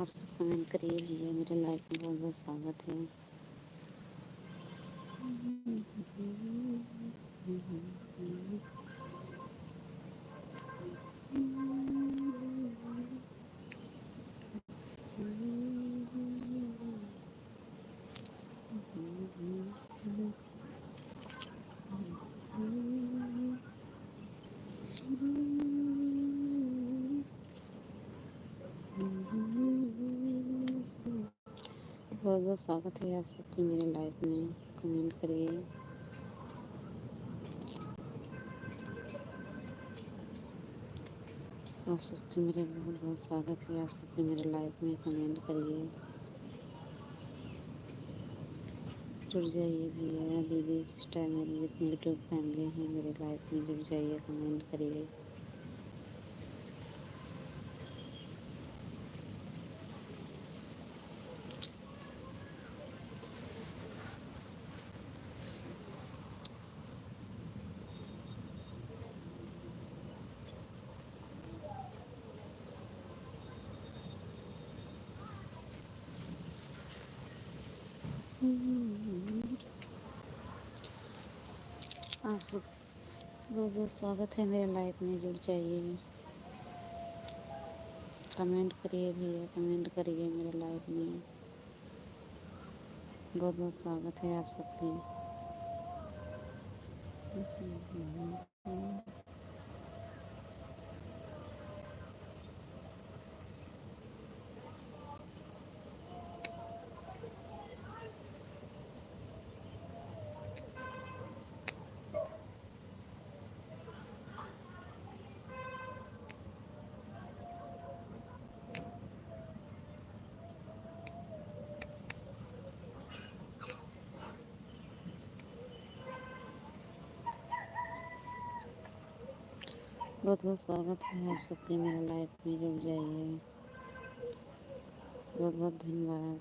आप सब कमेंट करिए भैया, मेरे लाइफ में बहुत बहुत स्वागत है। बहुत बहुत स्वागत है आप सबकी मेरे लाइफ में। कमेंट करिए। आप सबके मेरे बहुत बहुत स्वागत है। आप सबके मेरे लाइफ में कमेंट करिए। जुड़ जाइए भैया, दीदी, सिस्टर, मेरी जितनी यूट्यूब फैमिली है मेरे लाइफ में जुड़ जाइए, कमेंट करिए। आप सब बहुत बहुत स्वागत है मेरे लाइफ में, जुड़ जाइए, कमेंट करिए भैया, कमेंट करिए मेरे लाइफ में। बहुत बहुत स्वागत है आप सबकी। बहुत बहुत स्वागत है आप सबके मेरे लाइफ में, जुड़ जाइए। बहुत बहुत धन्यवाद।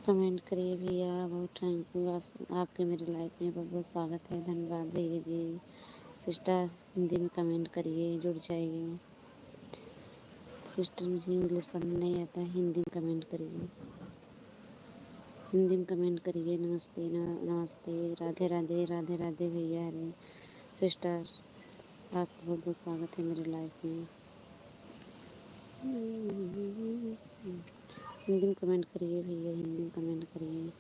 कमेंट करिए भैया, बहुत थैंक यू। आपके मेरे लाइफ में बहुत बहुत स्वागत है। धन्यवाद भैया जी। सिस्टर हिंदी में कमेंट करिए, जुड़ जाइए। सिस्टर मुझे इंग्लिश पढ़ना नहीं आता, हिंदी में कमेंट करिए, हिंदी में कमेंट करिए। नमस्ते, नमस्ते, राधे राधे, राधे राधे भैया। हरे सिस्टर, आपका बहुत बहुत स्वागत है मेरे लाइफ में। हिंदी में कमेंट करिए भैया, हिंदी में कमेंट करिए।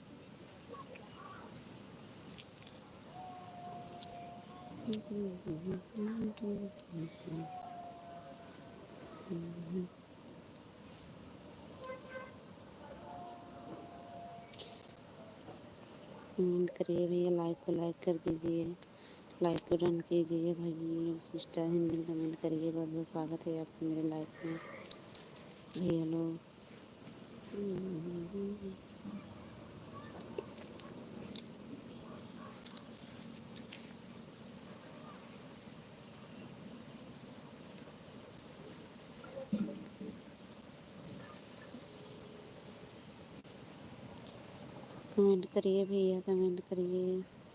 कमेंट करिए भैया, लाइक को लाइक कर दीजिए, लाइक को डन कीजिए भाई। सिस्टर हिंदी में कमेंट करिए। बहुत बहुत स्वागत है आपको मेरे लाइफ में भैया लोग। कमेंट करिए भैया, कमेंट करिए,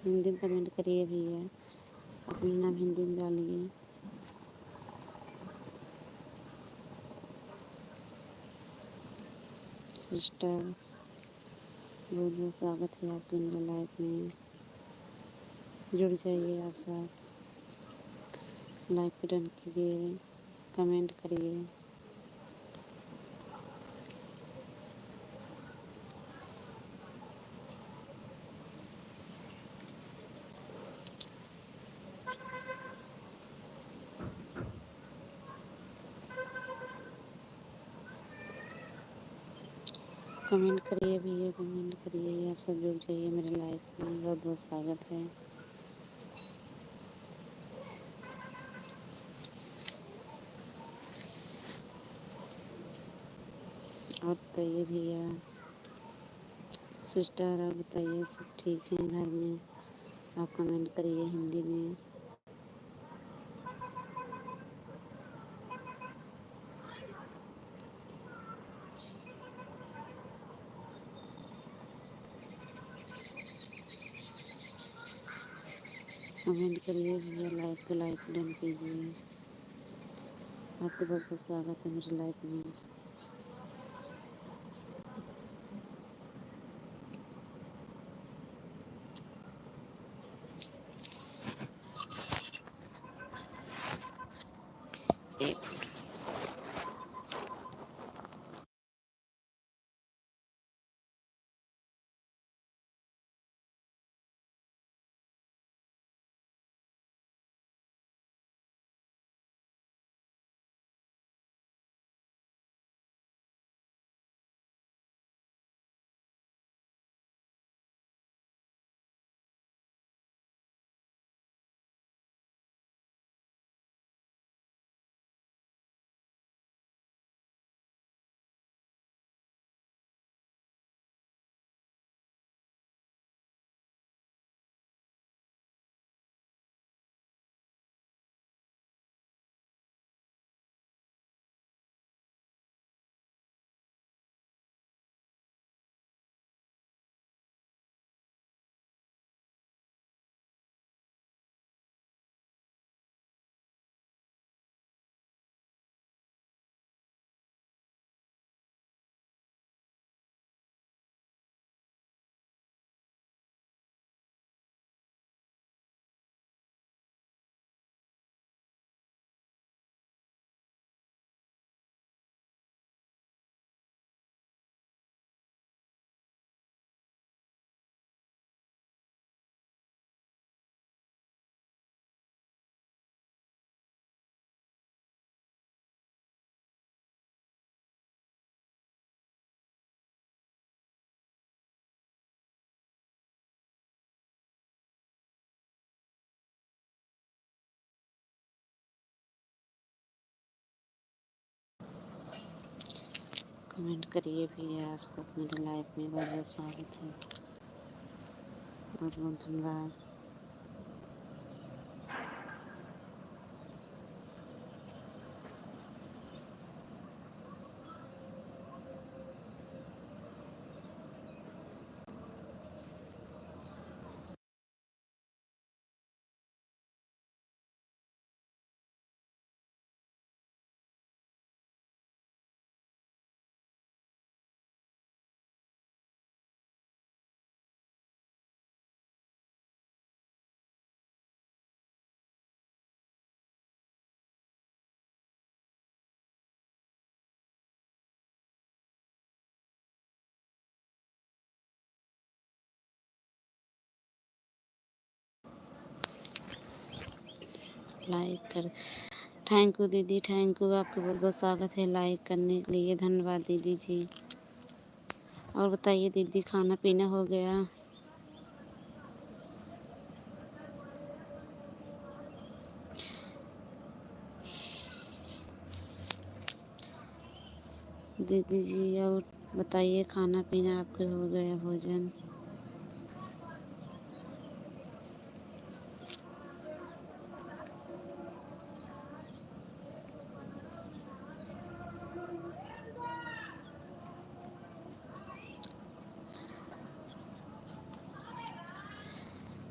हिंदी में कमेंट करिए भैया, अपना नाम हिंदी में डालिए। सिस्टर बहुत बहुत स्वागत है आपके मेरे लाइफ में, जुड़ जाइए आप सब। लाइक डन कीजिए, कमेंट करिए। कमेंट करिए भैया, कमेंट करिए। आप सब जुड़ जाइए मेरे लाइफ में। बहुत बहुत स्वागत है। और बताइए भैया, सिस्टर आप बताइए, सब ठीक है घर में? आप कमेंट करिए हिंदी में। कमेंट करिए भैया, लाइक को लाइक डन कीजिए। आपका बहुत बहुत स्वागत है मेरे लाइफ में। एक कमेंट करिए भैया, आप सब मेरे लाइफ में बहुत बहुत स्वागत है। बहुत बहुत धन्यवाद। लाइक कर, थैंक यू दीदी, थैंक यू। आपका बहुत बहुत स्वागत है लाइक करने के लिए। धन्यवाद दीदी जी। और बताइए दीदी, खाना पीना हो गया? दीदी जी और बताइए, खाना पीना आपके हो गया भोजन?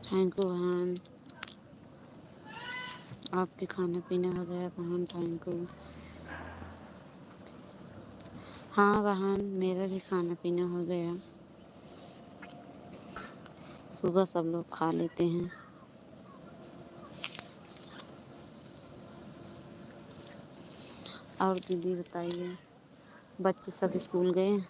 थैंक यू बहन, आपके खाना पीना हो गया बहन, थैंक यू। हाँ बहन, मेरा भी खाना पीना हो गया। सुबह सब लोग खा लेते हैं। और दीदी बताइए, बच्चे सब स्कूल गए?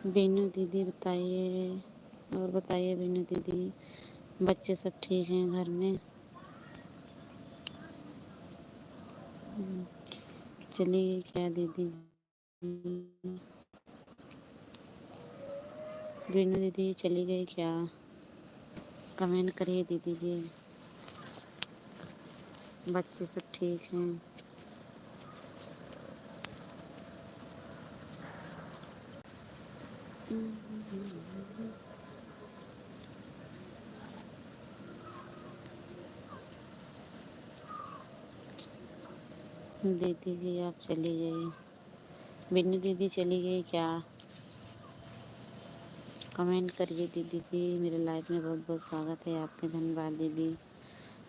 बीनू दीदी बताइए, और बताइए बीनू दीदी, बच्चे सब ठीक हैं घर में? चलिए क्या दीदी? बीनू दीदी चली गई क्या? कमेंट करिए दीदी जी। बच्चे सब ठीक हैं? दीदी जी आप चली गई, बिन्नी दीदी चली गई क्या? कमेंट करिए दीदी जी। मेरे लाइफ में बहुत बहुत स्वागत है आपके, धन्यवाद दीदी।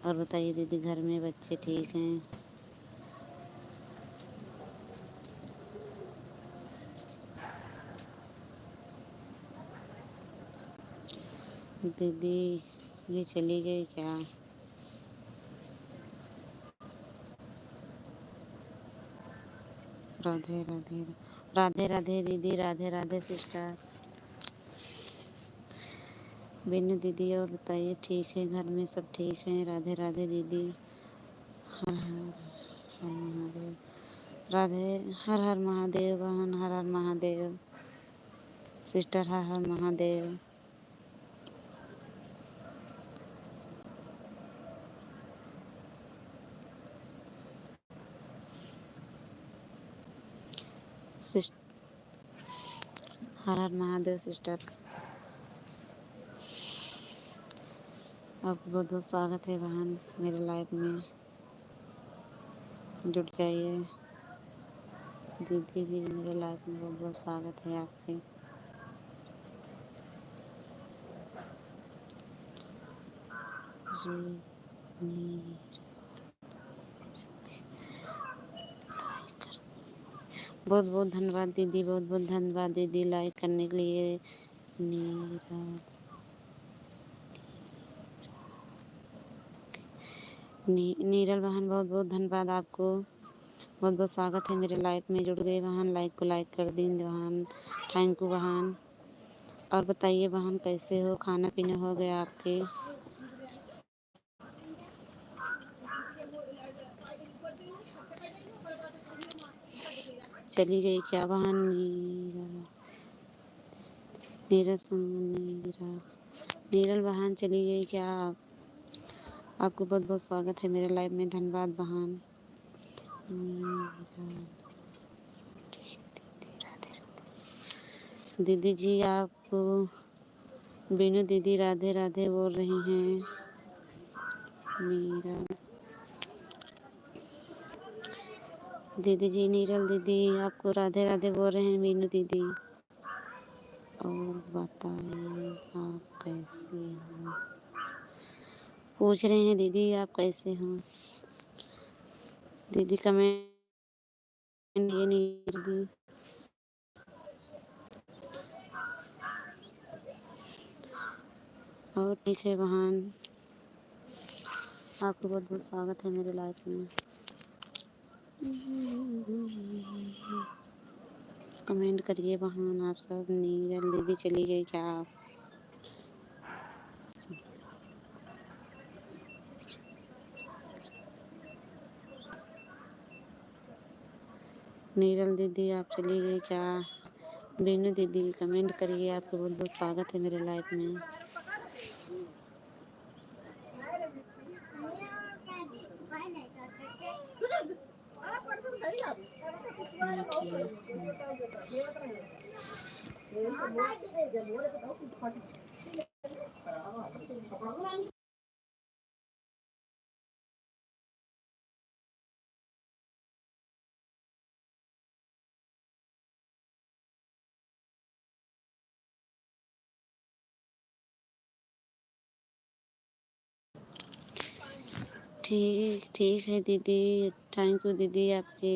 और बताइए दीदी, घर में बच्चे ठीक हैं? दीदी ये चली गई क्या? राधे राधे, राधे राधे दीदी, राधे राधे सिस्टर बिन्नू दीदी। और बताइए ठीक है, घर में सब ठीक हैं? राधे राधे दीदी। हर हर हर महादेव, राधे। हर हर महादेव बहन, हर हर महादेव सिस्टर, हर हर महादेव। हर हर महादेव सिस्टर, आपका बहुत बहुत स्वागत है बहन मेरे लाइफ में, जुड़ जाइए। दीदी जी मेरे लाइफ में बहुत बहुत स्वागत है आपके। जी नी बहुत बहुत धन्यवाद दीदी, बहुत बहुत धन्यवाद दीदी लाइक करने के लिए। नीरल नीरल बहन बहुत बहुत धन्यवाद आपको, बहुत बहुत स्वागत है मेरे लाइफ में, जुड़ गए बहन। लाइक को लाइक कर दी बहन, थैंक यू बहन। और बताइए बहन कैसे हो, खाना पीना हो गया आपके? चली गई क्या बहन? नीरल नीरल संग नीरल नीरल बहन चली गई क्या आप? आपको बहुत बहुत स्वागत है मेरे लाइफ में, धन्यवाद बहन। नीरल दीदी जी आप बीनू दीदी राधे राधे बोल रही हैं। नीरल दीदी जी, नीरल दीदी आपको राधे राधे बोल रहे हैं बीनू दीदी। और बताइए आप कैसे हो, पूछ रहे हैं दीदी आप कैसे हो। दीदी कमेंट ये नहीं दी। और ठीक है बहन, आपको बहुत बहुत स्वागत है मेरे लाइफ में। कमेंट करिए बहन आप सब। नीरल दीदी चली गई क्या आप? नीरल दीदी आप चली गई क्या? बीनू दीदी कमेंट करिए, आपको बहुत बहुत स्वागत है मेरे लाइफ में। ठीक ठीक है दीदी, थैंक यू दीदी आपके।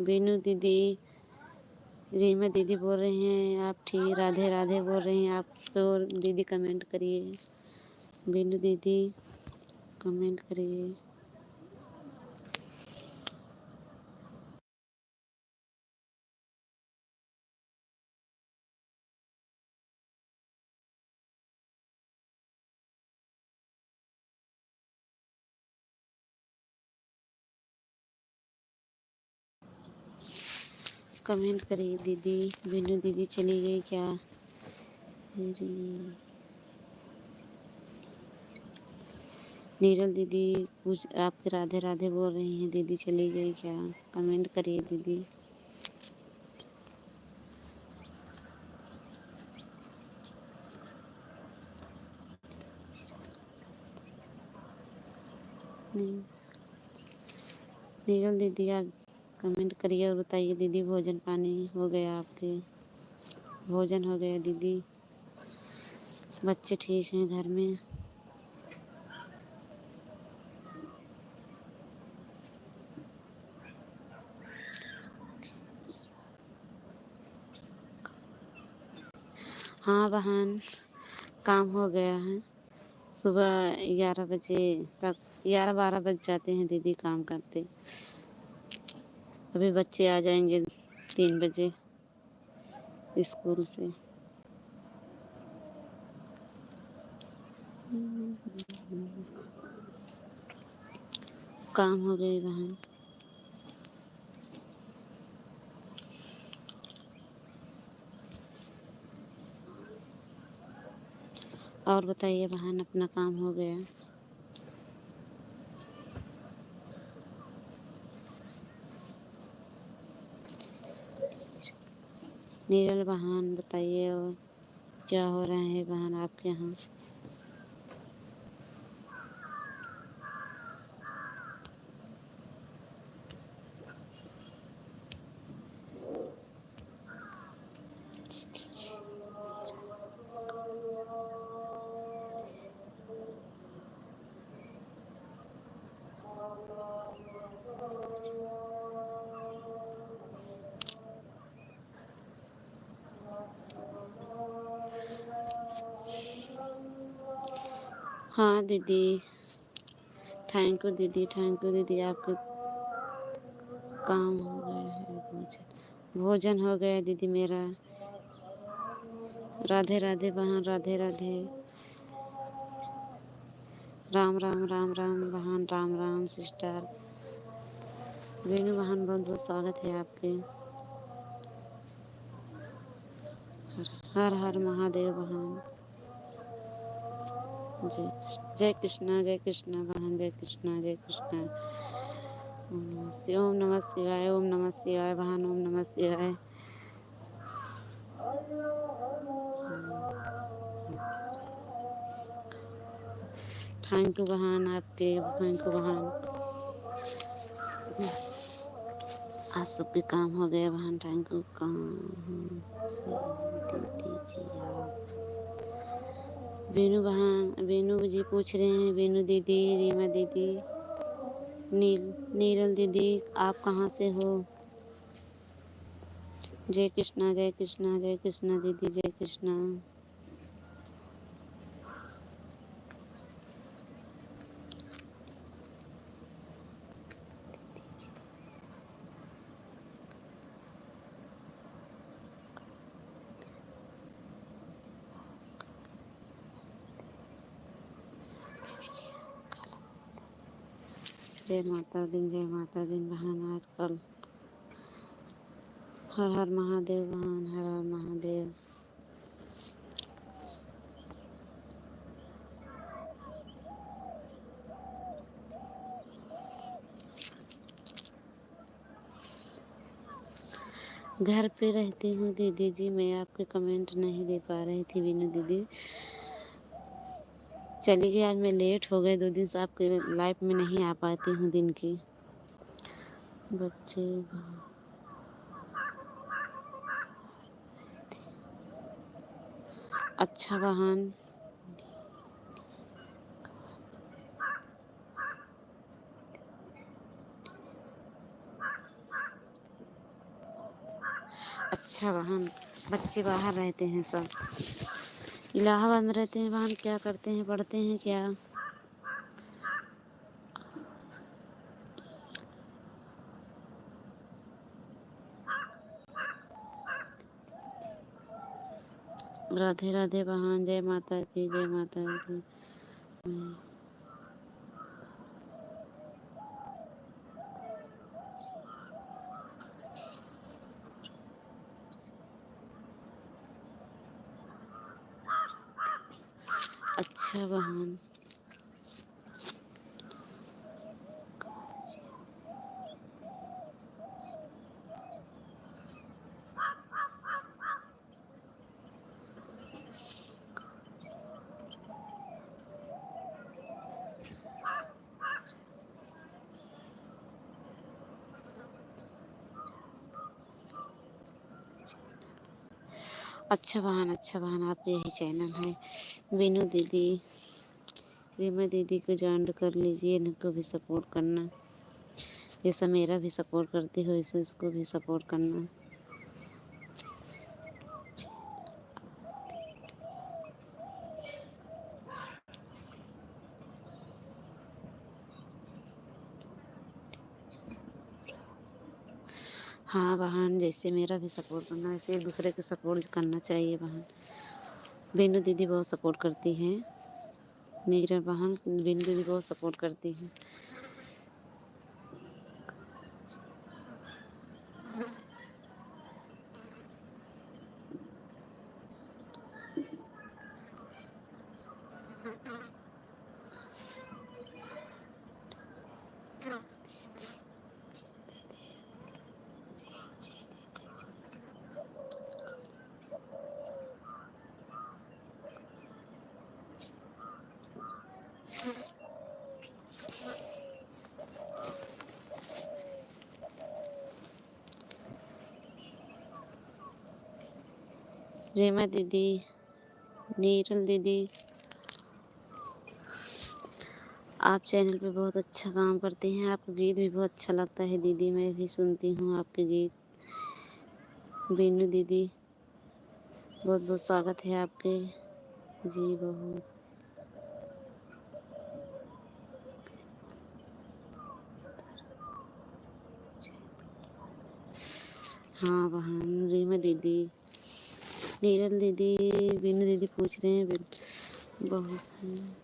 बीनू दीदी, रीमा दीदी बोल रही हैं आप ठीक, राधे राधे बोल रही हैं आप तो। दीदी कमेंट करिए, बीनू दीदी कमेंट करिए। कमेंट करिए दीदी। बीनू दीदी चली गई क्या? नीरल दीदी कुछ आपके राधे राधे बोल रही हैं, दीदी चली गई क्या? कमेंट करिए दीदी। नहीं नीरल दीदी आप कमेंट करिए और बताइए दीदी भोजन पानी हो गया आपके? भोजन हो गया दीदी? बच्चे ठीक हैं घर में? हाँ बहन, काम हो गया है। सुबह 11 बजे तक 11-12 बज जाते हैं दीदी काम करते। अभी बच्चे आ जाएंगे 3 बजे स्कूल से। काम हो गई बहन। और बताइए बहन, अपना काम हो गया? नीरल बहन बताइए और क्या हो रहे हैं बहन आपके यहाँ? हाँ दीदी, थैंक यू दीदी, थैंक यू दीदी, आपके काम हो गया है। भोजन हो गया दीदी मेरा। राधे राधे बहन, राधे राधे। राम राम राम राम बहन, राम राम सिस्टर। वेणु बहन बहुत बहुत स्वागत है आपके। हर हर महादेव बहन। जय कृष्णा, जय कृष्णा बहन, जय कृष्णा, जय कृष्णा। ओम नमः शिवाय, ओम नमः शिवाय बहन, ओम नमः शिवाय। थैंक यू बहन आपके, थैंक यू बहन। आप सबके काम हो गए बहन, थैंक यू। काम से दीदी जी आप। वेणु बहन, वेणु जी पूछ रहे हैं, वेणु दीदी, रीमा दीदी, नीरल दीदी आप कहाँ से हो? जय कृष्णा, जय कृष्णा, जय कृष्णा दीदी, जय कृष्णा। जय माता दी, जय माता दी बहन। आजकल हर हर महादेव बहन, हर हर महादेव। घर पे रहती हूँ दीदी जी, मैं आपके कमेंट नहीं दे पा रही थी वीनू दीदी। चलिए आज मैं लेट हो गई, 2 दिन से आपके लाइफ में नहीं आ पाती हूँ दिन की। बच्चे अच्छा बहन। अच्छा बहन, बच्चे बाहर रहते हैं सब, इलाहाबाद में रहते हैं बहन। क्या करते हैं, पढ़ते हैं क्या? राधे राधे बहन, जय माता की, जय माता की। अच्छा बहन। अच्छा बहन आपका यही चैनल है। बीनू दीदी, रीमा दीदी को ज्वाइन कर लीजिए, इनको भी सपोर्ट करना। जैसा मेरा भी सपोर्ट करती हो वैसे इसको भी सपोर्ट करना। हाँ बहन, जैसे मेरा भी सपोर्ट करना वैसे एक दूसरे को सपोर्ट करना चाहिए बहन। बिंदु दीदी बहुत सपोर्ट करती हैं। नीरज बहन, बिंदु दीदी बहुत सपोर्ट करती हैं। रीमा दीदी, नीरल दीदी, आप चैनल पे बहुत अच्छा काम करती हैं। आपका गीत भी बहुत अच्छा लगता है दीदी, मैं भी सुनती हूँ आपके गीत। बीनू दीदी, बहुत बहुत स्वागत है आपके जी। बहुत हाँ बहन, रीमा दीदी, नीरल दीदी, बीनू दीदी पूछ रहे हैं बहुत है।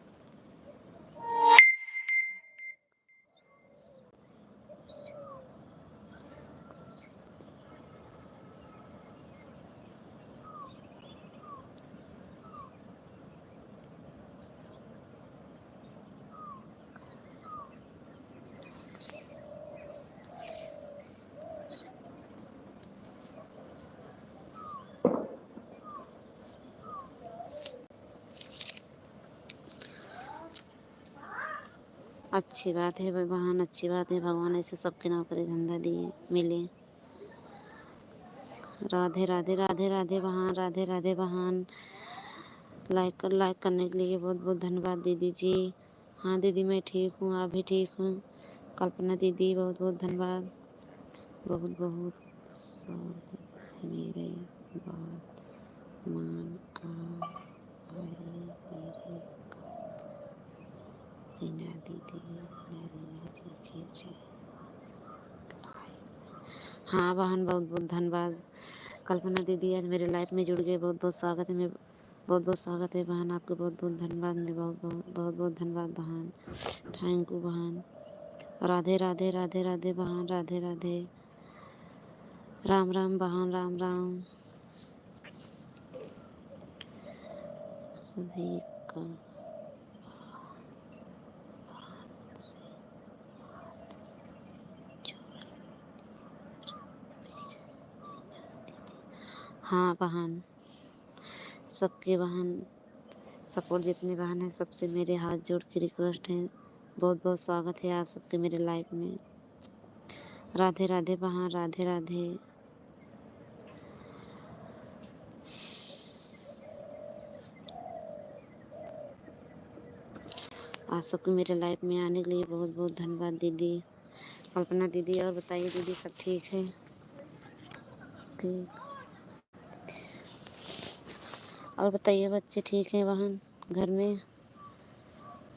अच्छी बात है बहन, अच्छी बात है। भगवान ऐसे सबके नौकरी धंधा दिए मिले। राधे राधे राधे राधे बहन, राधे राधे बहन। लाइक करने के लिए बहुत बहुत धन्यवाद दीदी जी। हाँ दीदी, मैं ठीक हूँ, आप भी ठीक हूँ। कल्पना दीदी, बहुत बहुत धन्यवाद। बहुत बहुत स्वागत है मेरे बात मान आए मेरे रीना दीदी, रीना जी की जय। हाँ बहन, बहुत बहुत धन्यवाद। कल्पना दीदी आज मेरे लाइफ में जुड़ गए, बहुत बहुत स्वागत है। मैं बहुत बहुत स्वागत है बहन, आपको बहुत बहुत धन्यवाद। मैं बहुत बहुत धन्यवाद बहन। थैंक यू बहन। राधे राधे राधे राधे बहन, राधे राधे। राम राम बहन, राम राम सभी का। हाँ बहन, सबके बहन सपोर्ट जितने बहन हैं सबसे मेरे हाथ जोड़ के रिक्वेस्ट है, बहुत बहुत स्वागत है आप सबके मेरे लाइफ में। राधे राधे बहन, राधे राधे। आप सबको मेरे लाइफ में आने के लिए बहुत बहुत धन्यवाद दीदी। कल्पना दीदी, और बताइए दीदी, सब ठीक है कि? और बताइए बच्चे ठीक हैं बहन घर में?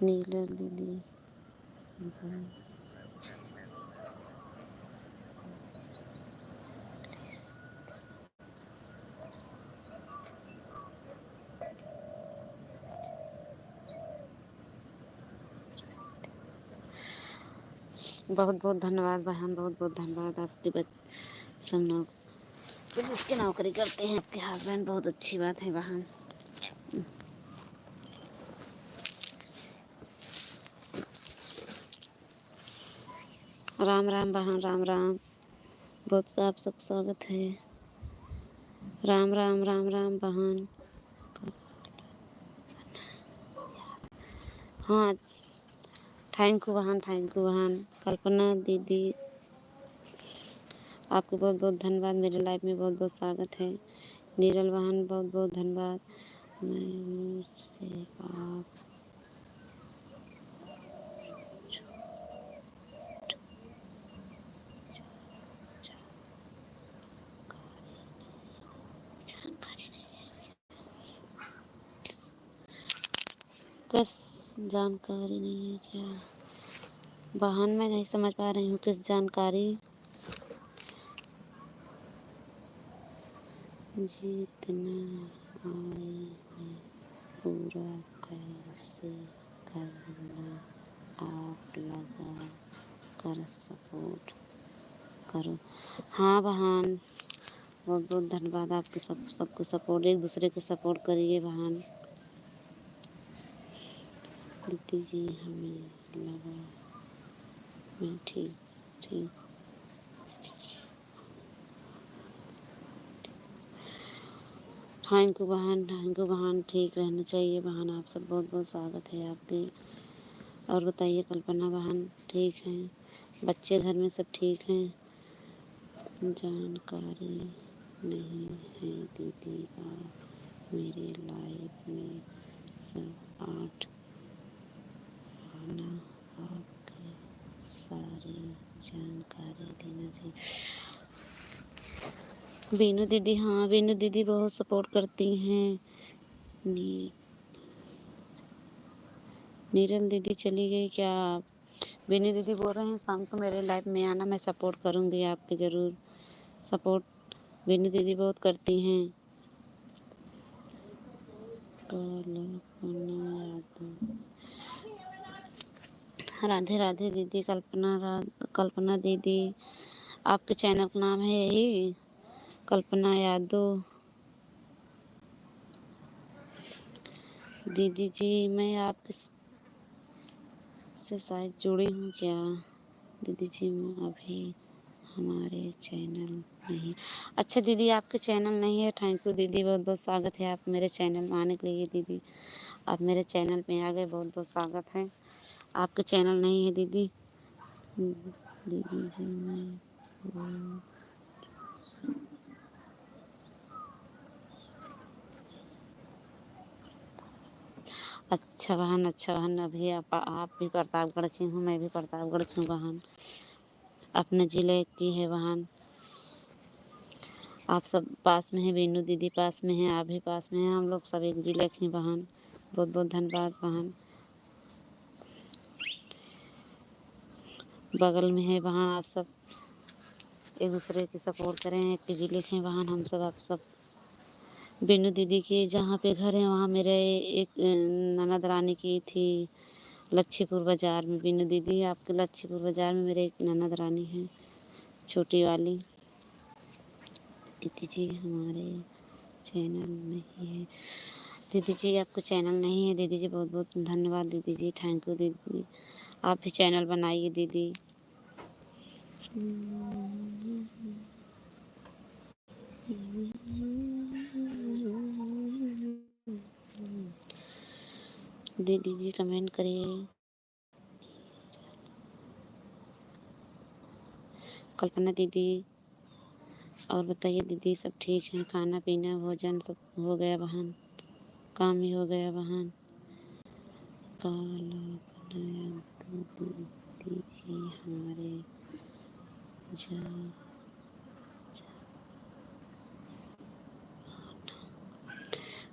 नीलर दीदी, बहुत बहुत धन्यवाद बहन, बहुत बहुत धन्यवाद। आपके सब पुलिस की नौकरी करते हैं आपके हस्बैंड, बहुत अच्छी बात है बहन। राम राम बहन, राम राम। बहुत आप सब स्वागत है। राम राम राम राम बहन। हाँ थैंक यू बहन, थैंक यू बहन। कल्पना दीदी, आपको बहुत बहुत धन्यवाद, मेरे लाइफ में बहुत बहुत स्वागत है। नीरल बहन बहुत बहुत धन्यवाद। मैं मुझसे आप किस जानकारी नहीं है क्या बहन? मैं नहीं समझ पा रही हूँ किस जानकारी। जितना आय में पूरा कैसे करना, आप लगा कर सपोर्ट करो। हाँ बहन, बहुत बहुत धन्यवाद आपके सबको सपोर्ट, एक दूसरे को सपोर्ट करिए बहन। दीदी जी हमें लगा मैं ठीक ठीक। थैंक यू बहन, ठीक रहना चाहिए बहन। आप सब बहुत बहुत स्वागत है आपके। और बताइए कल्पना बहन ठीक हैं? बच्चे घर में सब ठीक हैं? जानकारी नहीं है दीदी, आप मेरे लाइफ में सब 8 आना, आपके सारी जानकारी देना चाहिए। बीनू दीदी, हाँ बीनू दीदी बहुत सपोर्ट करती हैं। नीरल दीदी चली गई क्या? आप बीनू दीदी बोल रहे हैं शाम को मेरे लाइफ में आना, मैं सपोर्ट करूँगी आपके ज़रूर। सपोर्ट बीनू दीदी बहुत करती हैं। राधे राधे दीदी। कल्पना दीदी, आपके चैनल का नाम है यही कल्पना यादव? दीदी जी मैं आपके से शायद जुड़ी हूँ क्या? दीदी जी मैं अभी हमारे चैनल नहीं। अच्छा दीदी आपके चैनल नहीं है, थैंक यू दीदी, बहुत बहुत स्वागत है आप मेरे चैनल में आने के लिए। दीदी आप मेरे चैनल पे आ गए, बहुत बहुत स्वागत है। आपके चैनल नहीं है दीदी। दीदी जी मैं अच्छा बहन, अभी आप भी प्रतापगढ़ की हूँ, मैं भी प्रतापगढ़ की हूँ बहन, अपने ज़िले की है बहन। आप सब पास में हैं, बीनू दीदी पास में हैं, आप भी पास में हैं, हम लोग सब एक ज़िले की हैं बहन। बहुत बहुत धन्यवाद बहन। बगल में है बहन, आप सब एक दूसरे की सपोर्ट करें, एक ज़िले के हैं बहन हम सब। आप सब बीनू दीदी के जहाँ पे घर है वहाँ मेरे एक ननद रानी की थी लच्छीपुर बाज़ार में। बीनू दीदी आपके लच्छीपुर बाज़ार में मेरे एक ननद रानी है छोटी वाली। दीदी जी हमारे चैनल नहीं है। दीदी जी आपको चैनल नहीं है दीदी जी, बहुत बहुत धन्यवाद दीदी जी, थैंक यू दीदी। आप भी चैनल बनाइए दीदी। दीदी जी कमेंट करिए। कल्पना दीदी और बताइए दीदी सब ठीक है? खाना पीना भोजन सब हो गया बहन? काम ही हो गया बहन? काला बनाया तो दीदी जी हमारे जा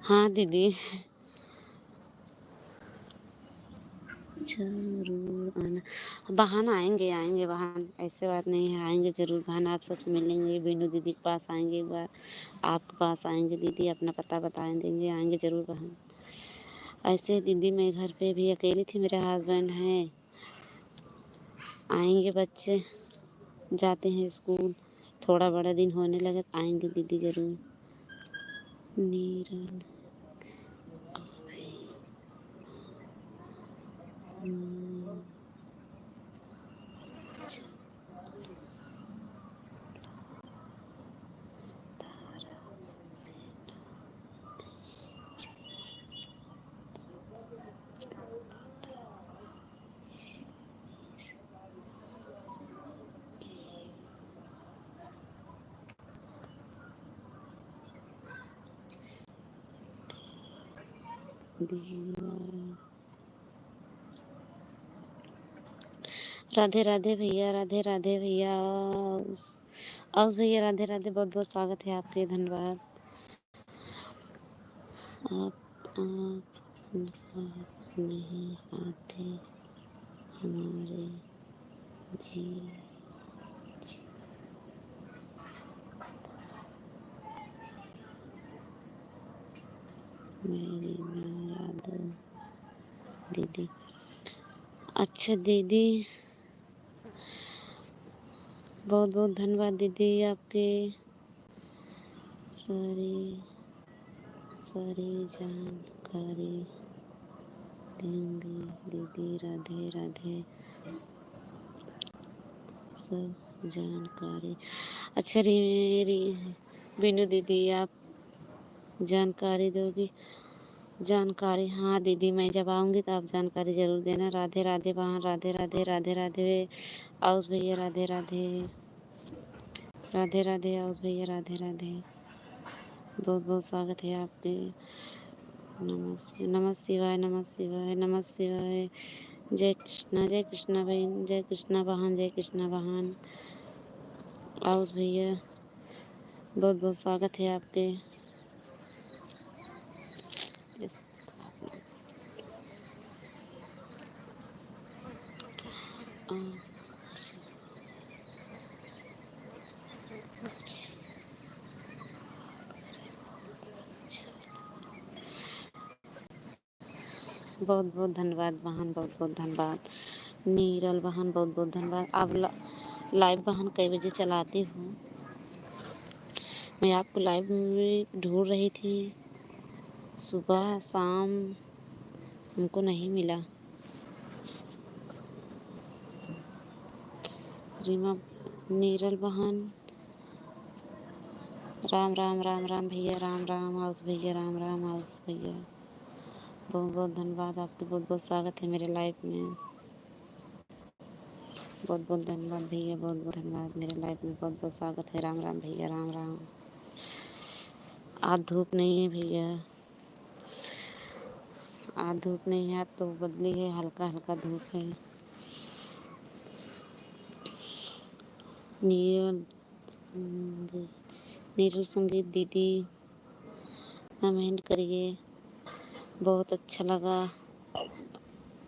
हाँ दीदी जरूर आना बहन। आएंगे बहन, ऐसे बात नहीं है, आएंगे ज़रूर बहन। आप सबसे मिलेंगे, बीनू दीदी के पास आएंगे, एक बार आपके पास आएंगे दीदी, अपना पता बता देंगे, आएंगे ज़रूर बहन। ऐसे दीदी मैं घर पे भी अकेली थी, मेरे हस्बैंड हैं, आएंगे, बच्चे जाते हैं स्कूल, थोड़ा बड़ा दिन होने लगे आएंगे दीदी ज़रूर। नीरल दीवा। राधे राधे भैया, राधे राधे भैया। आउस भैया, राधे राधे, बहुत बहुत स्वागत है आपके, धन्यवाद। आप नहीं आते हमारे जी मेरी माँ यादव दीदी। अच्छा दीदी, बहुत बहुत धन्यवाद दीदी, आपके सारी जानकारी देंगे दीदी। राधे राधे, सब जानकारी। अच्छा बीनू दीदी, आप जानकारी दोगी? जानकारी, हाँ दीदी, मैं जब आऊँगी तो आप जानकारी ज़रूर देना। राधे राधे बहन, राधे राधे, राधे राधे आउस भैया, राधे राधे, राधे राधे आउस भैया, राधे राधे, बहुत बहुत स्वागत है आपके। नमः शिवाय, नमः शिवाय, नमः शिवाय। जय कृष्णा बहन, जय कृष्णा बहन, जय कृष्णा बहन। आउस भैया, बहुत बहुत स्वागत है आपके। बहुत बहुत धन्यवाद बहन, बहुत बहुत धन्यवाद। नीरल बहन, बहुत बहुत धन्यवाद। आप लाइव बहन कई बजे चलाती हो? मैं आपको लाइव में ढूंढ रही थी, सुबह शाम, हमको नहीं मिला। रीमा, नीरल बहन, राम राम, राम राम भैया, राम राम आउस भैया, राम राम आउस भैया, बहुत बहुत धन्यवाद आपके, बहुत बहुत स्वागत है मेरे लाइव में। बहुत बहुत धन्यवाद भैया, बहुत बहुत धन्यवाद मेरे लाइफ में, बहुत बहुत स्वागत है। राम राम भैया, राम राम। आज धूप नहीं है भैया, आज धूप नहीं है, आज तो बदली है, हल्का हल्का धूप है। नीरल संगीत दीदी, कमेंट करिए, बहुत अच्छा लगा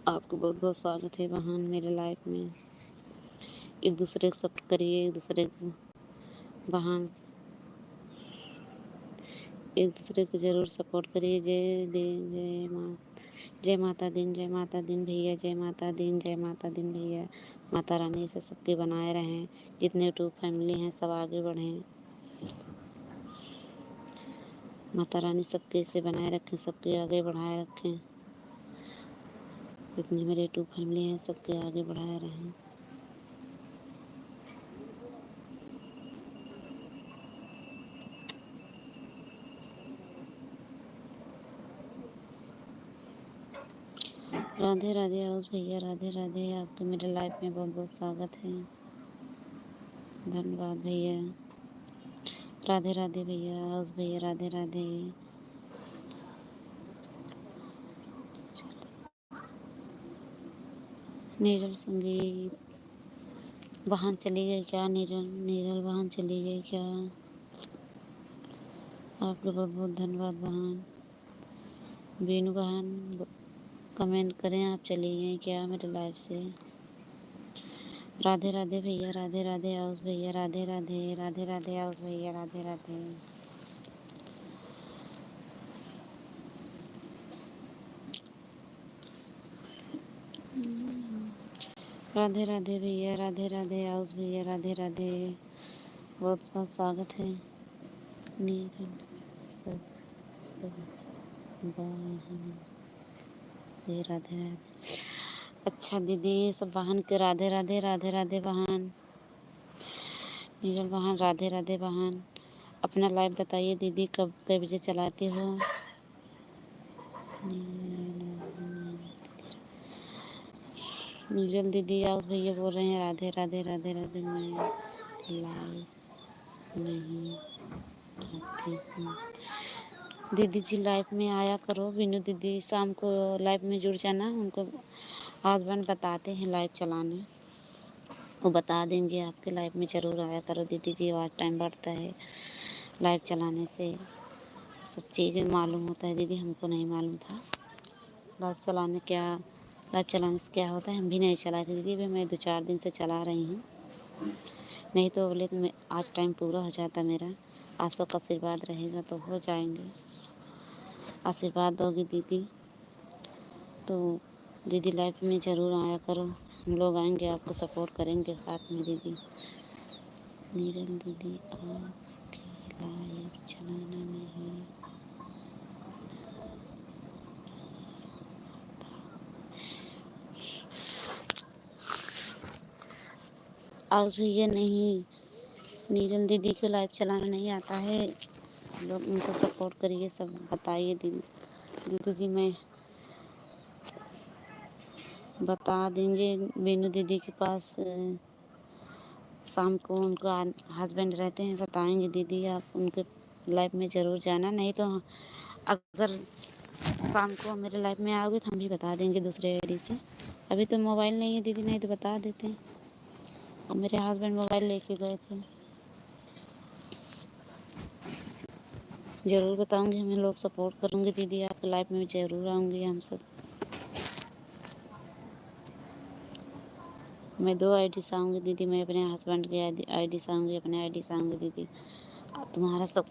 आपको, बहुत बहुत स्वागत है बहन मेरे लाइफ में। एक दूसरे को सपोर्ट करिए, एक दूसरे को बहन, एक दूसरे को ज़रूर सपोर्ट करिए। जय माता दिन, जय माता दिन भैया, जय माता दिन, जय माता दिन भैया। माता रानी ऐसे सबके बनाए रहें, जितने यूट्यूब फैमिली हैं सब आगे बढ़ें। माता रानी सबके ऐसे बनाए रखें, सबके आगे बढ़ाए रखें। जितनी मेरे यूट्यूब फैमिली हैं सबके आगे बढ़ाए रहें। राधे राधे आउस भैया, राधे राधे, आपके मेरे लाइफ में बहुत बहुत स्वागत है, धन्यवाद भैया। राधे राधे भैया, आउस भैया, राधे राधे। नीरल संगीत बहन चली गई क्या? नीरल बहन चली गई क्या? आपका बहुत बहुत धन्यवाद बहन। बीनू बहन, कमेंट करें, आप चली गई क्या मेरे लाइफ से? राधे राधे भैया, राधे राधे आउस भैया, राधे राधे, राधे राधे आउस भैया, राधे राधे। राधे राधे भैया, राधे राधे आउस भैया, राधे राधे, बहुत बहुत स्वागत है। नीरल सब बहन से राधे राधे। अच्छा दीदी, सब बहन के राधे राधे, राधे राधे बहन। नीरल बहन, राधे राधे बहन। अपना लाइव बताइए दीदी, कब कई बजे चलाती हो? नीरल दीदी आप भैया बोल रहे हैं राधे राधे, राधे राधे, मैं लाइव नहीं आती हूँ। दीदी जी लाइव में आया करो, बीनू दीदी शाम को लाइव में जुड़ जाना। उनको हस्बैंड बताते हैं लाइव चलाने, वो बता देंगे आपके। लाइव में ज़रूर आया करो दीदी जी, आज टाइम बढ़ता है लाइव चलाने से, सब चीज़ें मालूम होता है दीदी, हमको नहीं मालूम था लाइव चलाने से क्या होता है। हम भी नहीं चलाए थे दीदी, मैं 2-4 दिन से चला रही हूँ, नहीं तो बोले तो मैं आज टाइम पूरा हो जाता मेरा। आप सबका आशीर्वाद रहेगा तो हो जाएंगे, आशीर्वाद दोगी दीदी तो। दीदी लाइफ में ज़रूर आया करो, हम लोग आएंगे, आपको सपोर्ट करेंगे साथ में दीदी। नीरल दीदी आपके लाइव चलाना नहीं आज भी ये नहीं, नीरल दीदी को लाइव चलाना नहीं आता है, लोग उनको सपोर्ट करिए, सब बताइए दीदी। दीदी जी मैं बता देंगे, बीनू दीदी के पास शाम को उनका हस्बैंड रहते हैं, बताएंगे दीदी। आप उनके लाइफ में ज़रूर जाना, नहीं तो अगर शाम को मेरे लाइफ में आओगे तो हम भी बता देंगे दूसरे आईडी से। अभी तो मोबाइल नहीं है दीदी, नहीं तो बता देते हैं। और मेरे हस्बैंड मोबाइल लेके गए थे, ज़रूर बताऊंगी। हमें लोग सपोर्ट करूंगे दीदी, आपके लाइफ में ज़रूर आऊँगी हम सब। मैं 2 आईडी से आऊँगी दीदी, मैं अपने हस्बैंड की आईडी से आऊँगी, अपने आईडी से आऊँगी दीदी। तुम्हारा सब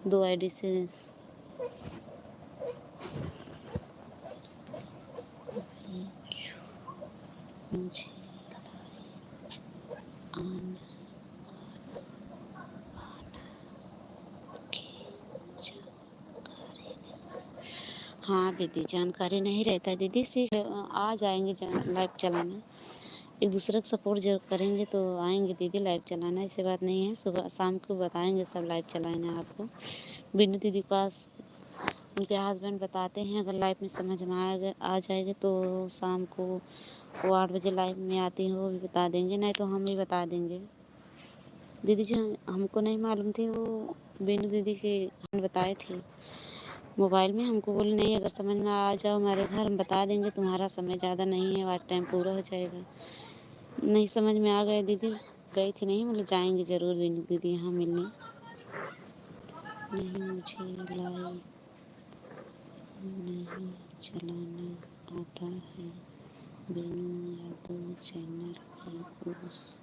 2 आईडी से मुझे हाँ दीदी, जानकारी नहीं रहता है दीदी, सीख आ जाएंगे लाइव चलाना। एक दूसरे को सपोर्ट जरूर करेंगे तो आएंगे दीदी लाइव चलाना, ऐसी बात नहीं है। सुबह शाम को बताएंगे, सब लाइव चलाएंगे आपको। बीनू दीदी के पास उनके हस्बैंड बताते हैं, अगर लाइव में समझ में आ जाएगा तो शाम को वो 8 बजे लाइव में आती हैं, वो भी बता देंगे, नहीं तो हम भी बता देंगे दीदी जी। हमको नहीं मालूम थी, वो बीनू दीदी के हस्बैंड बताए थे मोबाइल में। हमको बोले नहीं, अगर समझ में आ जाओ हमारे घर, हम बता देंगे, तुम्हारा समय ज़्यादा नहीं है, आज टाइम पूरा हो जाएगा। नहीं समझ में आ गए दीदी, गई थी नहीं, मतलब जाएंगे ज़रूर बीनू दीदी यहाँ मिलने। नहीं मुझे लाइव नहीं चलाना आता है, बीनू यादव चैनल पे उस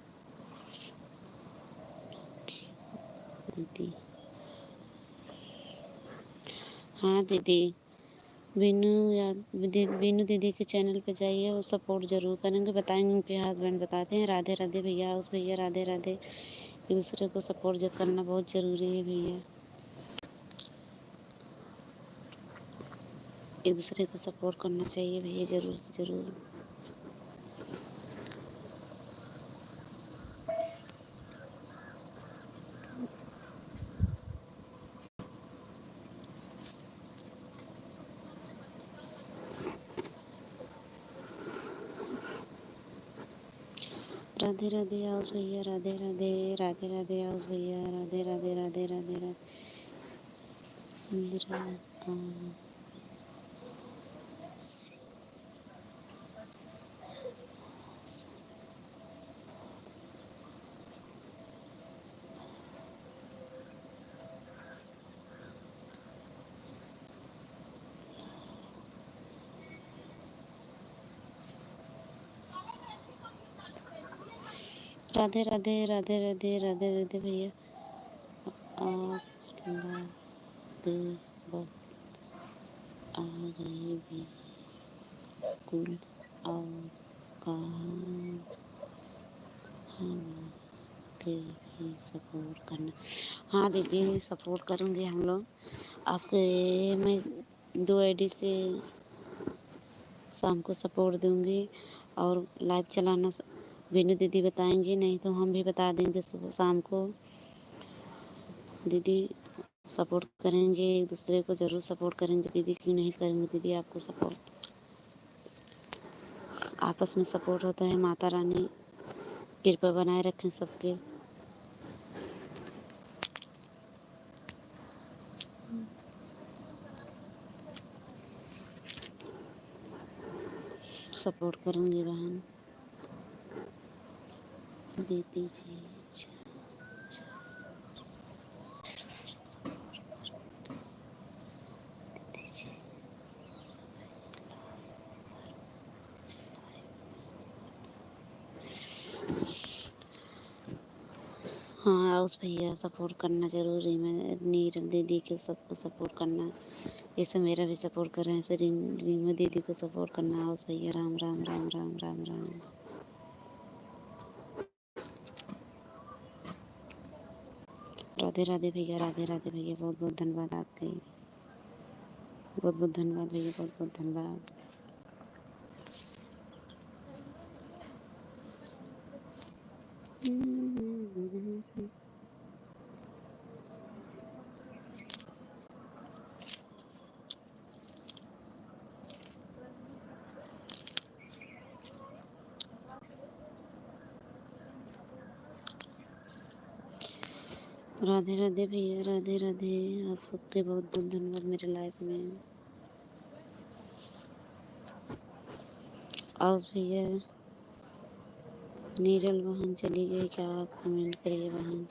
दीदी। हाँ दीदी, बीनू दीदी के चैनल पे जाइए, वो सपोर्ट ज़रूर करेंगे, बताएंगे। उनके हस्बैंड बताते हैं, राधे राधे भैया, उस भैया राधे राधे। एक दूसरे को सपोर्ट जो करना बहुत ज़रूरी है भैया, एक दूसरे को सपोर्ट करना चाहिए भैया, ज़रूर से ज़रूर। राधे राधे आओस भैया, राधे राधे, राधे राधे आओस भैया, राधे राधे, राधे राधे, राधे मेरा राधे राधे, राधे राधे, राधे राधे भैया। आप लोग आ गए बिल्कुल, और कहाँ हम के भी सपोर्ट करना। हाँ दीदी, सपोर्ट करूँगी हम लोग आपके। मैं 2 आईडी से शाम को सपोर्ट दूँगी, और लाइव चलाना बीनू दीदी बताएंगी, नहीं तो हम भी बता देंगे सुबह शाम को। दीदी सपोर्ट करेंगे, एक दूसरे को ज़रूर सपोर्ट करेंगे दीदी, क्यों नहीं करेंगे दीदी आपको सपोर्ट। आपस में सपोर्ट होता है, माता रानी कृपा बनाए रखें सबके। सपोर्ट करूँगी बहन, दीदी जी। हाँ आउस भैया, सपोर्ट करना ज़रूरी। मैं नीरल दीदी के सबको सपोर्ट करना, जैसे मेरा भी सपोर्ट कर रहे हैं, ऐसे रीमा दीदी को सपोर्ट करना। आउस भैया, राम राम राम राम राम राम। राधे राधे भैया, राधे राधे भैया, बहुत बहुत धन्यवाद आपके, बहुत बहुत धन्यवाद भैया, बहुत बहुत धन्यवाद। राधे राधे भैया, राधे राधे। आप सबके बहुत बहुत धन्यवाद मेरे लाइफ में। आउस भैया, नीरल बहन चली गई क्या? आप कमेंट करिए बहन।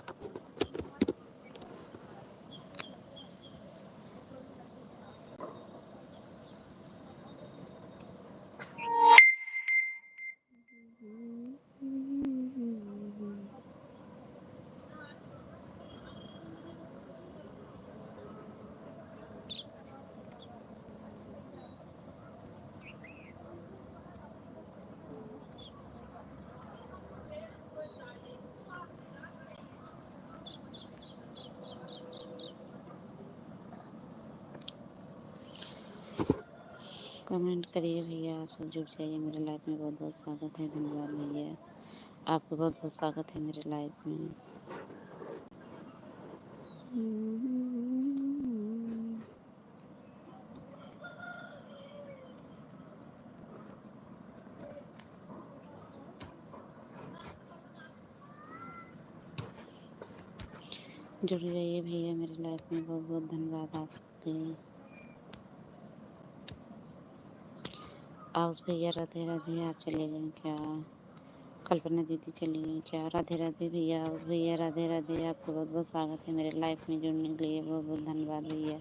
कमेंट करिए भैया, आप सब जुड़ जाइए मेरे लाइफ में। बहुत बहुत स्वागत है, धन्यवाद भैया, आपका बहुत बहुत स्वागत है मेरे लाइफ में। जुड़ जाइए भैया मेरे लाइफ में, बहुत बहुत धन्यवाद आप सबके। आउस भैया, राधे राधे। आप चले गए क्या? कल्पना दीदी चली गई क्या? राधे राधे भैया, आउस भैया, राधे राधे। आपका बहुत बहुत स्वागत है मेरे लाइफ में जुड़ने के लिए, बहुत बहुत धन्यवाद भैया।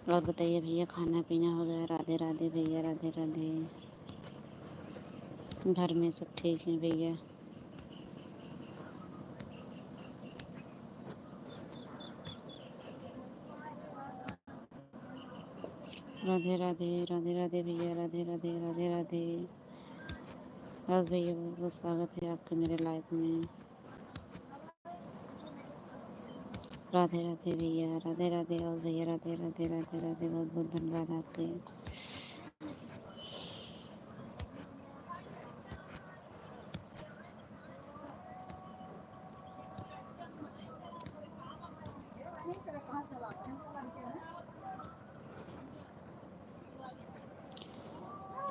और बताइए भैया, खाना पीना हो गया? राधे राधे भैया, राधे राधे। घर में सब ठीक हैं भैया? राधे राधे, राधे राधे भैया, राधे राधे, राधे राधे। बस भैया, बहुत बहुत स्वागत है आपके मेरे लाइफ में। राधे राधे भैया, राधे राधे। और भैया, राधे राधे, राधे राधे, बहुत बहुत धन्यवाद आपके।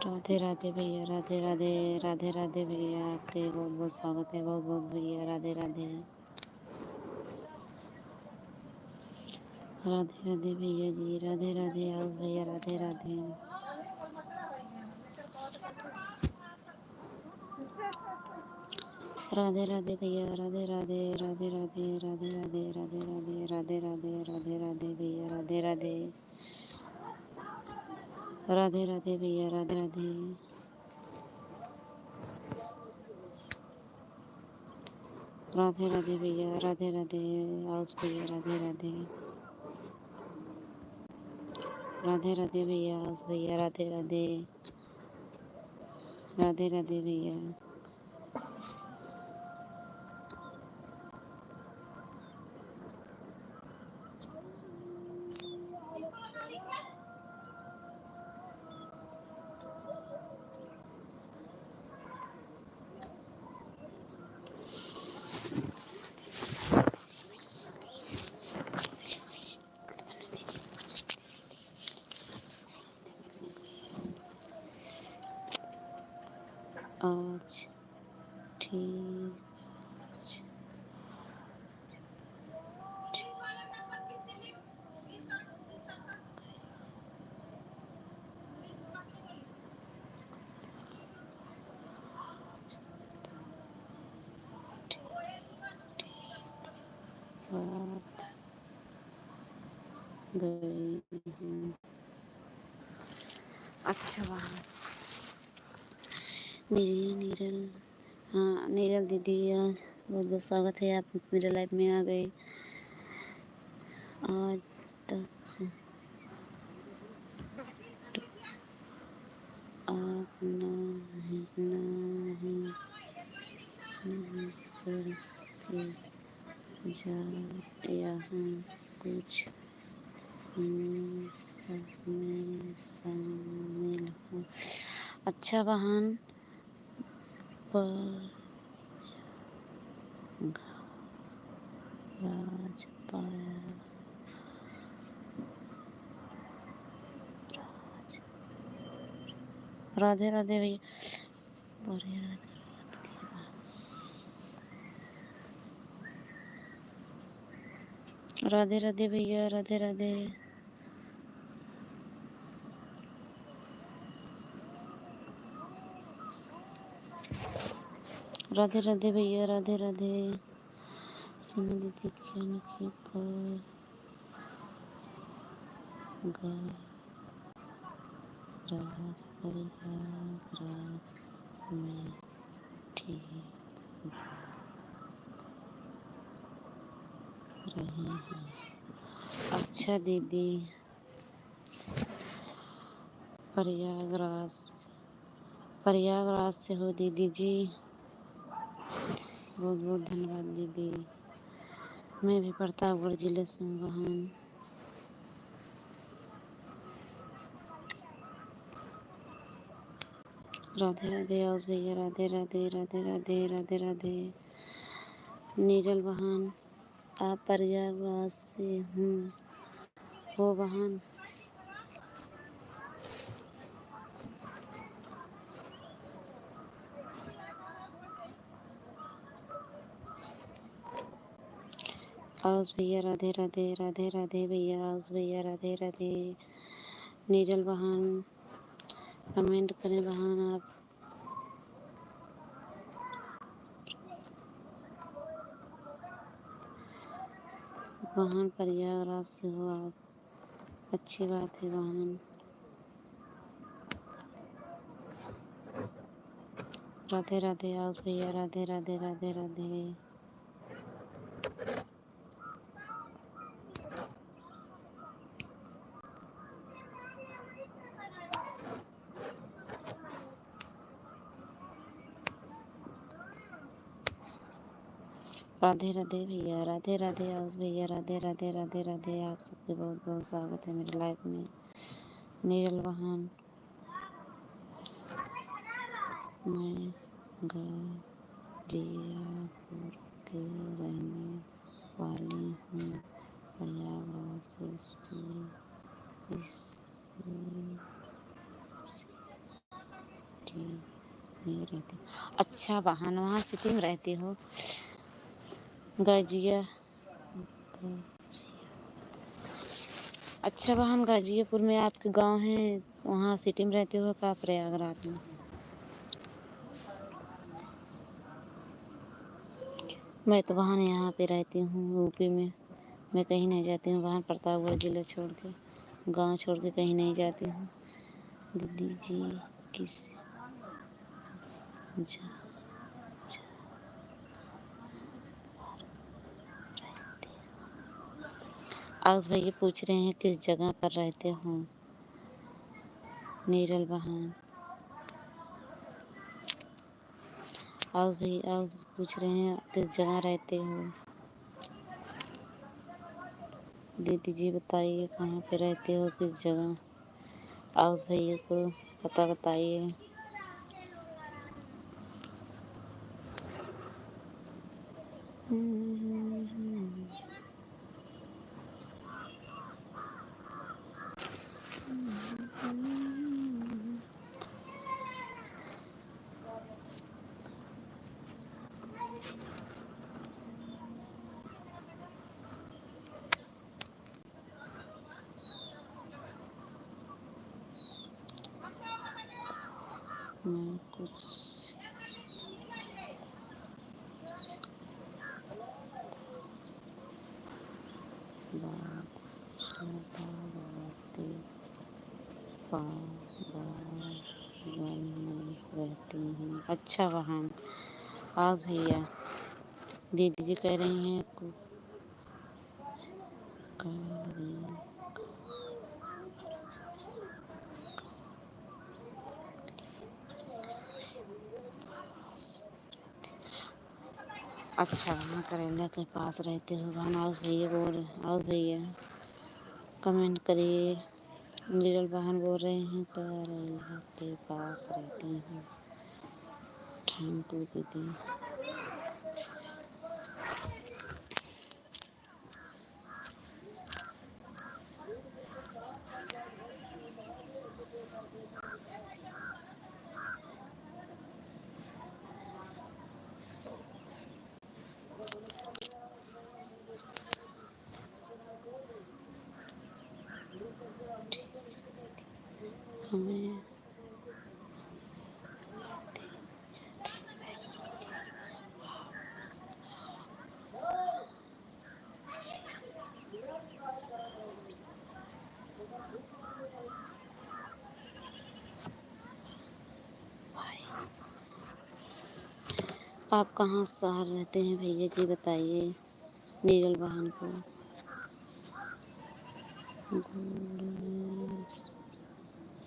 राधे राधे भैया, राधे राधे, राधे राधे भैया, आपके बहुत बहुत स्वागत है, बहुत बहुत भैया, राधे राधे। राधे राधे भैया जी, राधे राधे। और भैया, राधे राधे। राधे राधे भैया, राधे राधे, राधे राधे, राधे राधे, राधे राधे, राधे राधे, राधे राधे भैया, राधे राधे। राधे राधे भैया, राधे राधे। राधे राधे भैया, राधे राधे। आउस भैया, राधे राधे। राधे राधे भैया, आउस भैया, राधे राधे। राधे राधे भैया। आज रात गई हूँ। अच्छा वाह, मेरी नीरल, हाँ नीरल दीदी बहुत बहुत स्वागत है, आप मेरे लाइफ में आ गए। आज तक आप नहीं करके जा यहाँ कुछ में सब में शामिल हो। अच्छा बहन, पर राज पाया राधे राधे भैया, राधे राधे भैया, राधे राधे। राधे राधे भैया, राधे राधे। सिमा दीदी क्या लिखी पर राज प्रयागराज में ठीक रहे हैं। अच्छा दीदी, प्रयागराज से हो दीदी जी, बहुत बहुत धन्यवाद दीदी। मैं भी प्रतापगढ़ जिले से हूँ बहन। राधे राधे आउस भैया, राधे राधे राधे राधे राधे राधे। नीरल बहन, आप प्रयागराज से हो बहन। आउस भैया, राधे राधे राधे राधे भैया, आउस भैया, राधे राधे। नीरल बहन कमेंट करें बहन आप। बहन प्रयागराज से हो आप, अच्छी बात है बहन। राधे राधे आउस भैया, राधे राधे राधे राधे। राधे राधे भैया, राधे राधे आउस भैया, राधे राधे राधे राधे। आप सबके बहुत बहुत स्वागत है मेरी लाइफ में। नीरल बहन, मैं गाजियापुर की रहने वाली हूँ, प्रयागराज से सिटी में रहती हूँ। अच्छा बहन, वहाँ सिटी में रहती हो? गाजिया, अच्छा बहन, गाजियापुर में आपके गांव है, वहाँ सिटी में रहते हो का प्रयागराज में? मैं तो बहन यहाँ पे रहती हूँ यूपी में। मैं कहीं नहीं जाती हूँ बहन, प्रतापगढ़ जिला छोड़ के, गांव छोड़ के कहीं नहीं जाती हूँ। दीदी जी किस आउस भैया पूछ रहे हैं किस जगह पर रहते हो। नीरल बहन, आउस पूछ रहे हैं किस जगह रहते हो। दीदी जी बताइए कहाँ पे रहते हो, किस जगह। आउस भैया को पता बताइए। मैं कुछ बाद श्रद्धा के बगल में रहती हूँ। अच्छा बहन। और भैया दीदी जी कह रही हैं आपको अच्छा वहाँ करेला के पास रहते हो बहन। और भैया कमेंट करिए। नीरल बहन बोल रहे हैं करेला के पास रहते हैं। थैंक यू दीदी। हमें आप कहाँ शहर रहते हैं भैया जी बताइए नीरल बहन को। गुड़ैल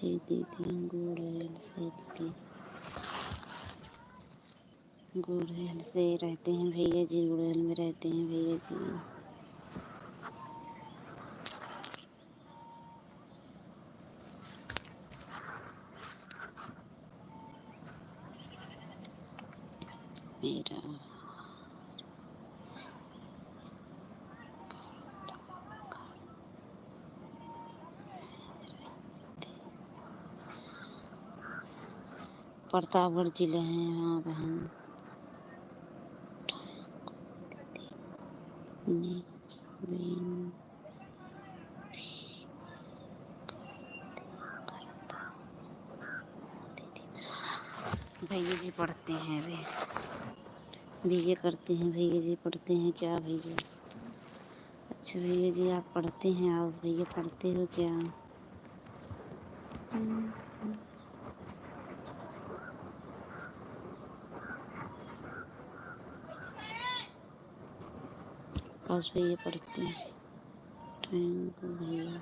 हे दीदी गुड़ैल से दीदी गुड़ैल से रहते हैं भैया जी। गुड़ैल में रहते हैं भैया जी। मेरा प्रतापगढ़ जिले हैं वहाँ बहन। भैया जी पढ़ते हैं वे बीए करते हैं। भैया जी पढ़ते हैं क्या भैया? अच्छा भैया जी आप पढ़ते हैं। और भैया पढ़ते हो क्या? और भैया पढ़ते हैं। थैंक यू भैया।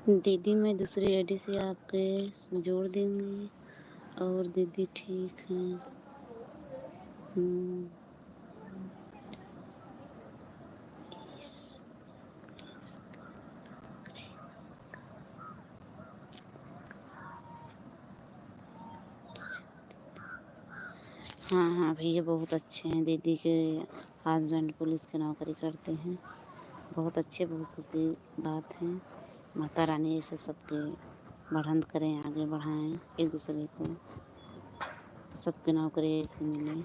दीदी मैं दूसरी आईडी से आपके जोड़ दूँगी। और दीदी ठीक हैं। हाँ हाँ भैया बहुत अच्छे हैं। दीदी के हस्बैंड पुलिस की नौकरी करते हैं। बहुत अच्छे बहुत खुशी बात है। माता रानी ऐसे सबके बढ़ंत करें आगे बढ़ाएं एक दूसरे को सबकी नौकरी ऐसे मिले।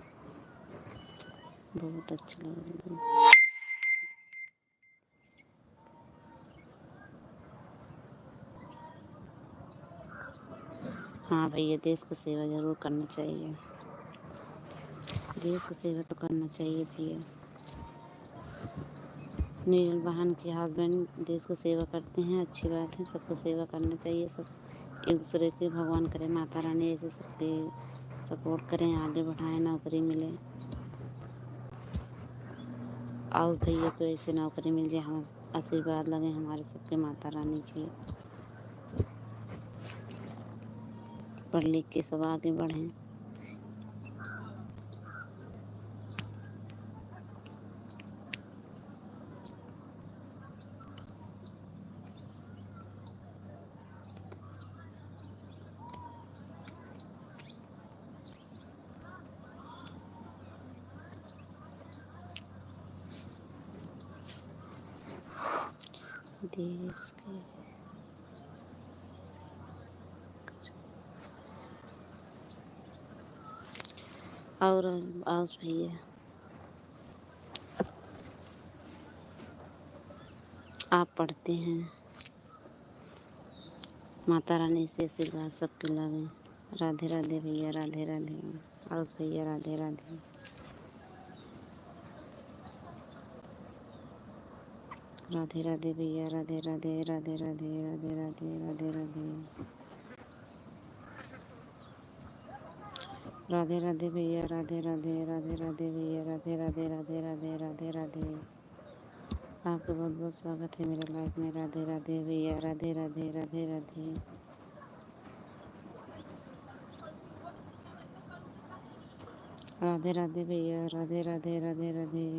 बहुत अच्छा लगा। हाँ भैया देश की सेवा ज़रूर करना चाहिए। देश की सेवा तो करना चाहिए भैया। नीरल बहन के हस्बैंड देश की सेवा करते हैं। अच्छी बात है। सबको सेवा करना चाहिए। सब एक दूसरे के भगवान करे माता रानी ऐसे सबके सपोर्ट करें आगे बढ़ाएं नौकरी मिले। और भैया को ऐसे नौकरी मिल जाए। हम आशीर्वाद लगे हमारे सबके माता रानी के। पढ़ लिख के सब आगे बढ़ें। देश के और आउस भैया, आप पढ़ते हैं। माता रानी से आशीर्वाद सबके लगे। राधे राधे भैया, राधे राधे। आउस भैया, राधे राधे। राधे राधे भैया, राधे राधे, राधे राधे, राधे राधे, राधे राधे। राधे राधे भैया, राधे राधे, राधे राधे भैया, राधे राधे, राधे राधे, राधे राधे। आपका बहुत बहुत स्वागत है मेरे लाइफ में। राधे राधे भैया, राधे राधे, राधे राधे। राधे राधे भैया, राधे राधे, राधे राधे।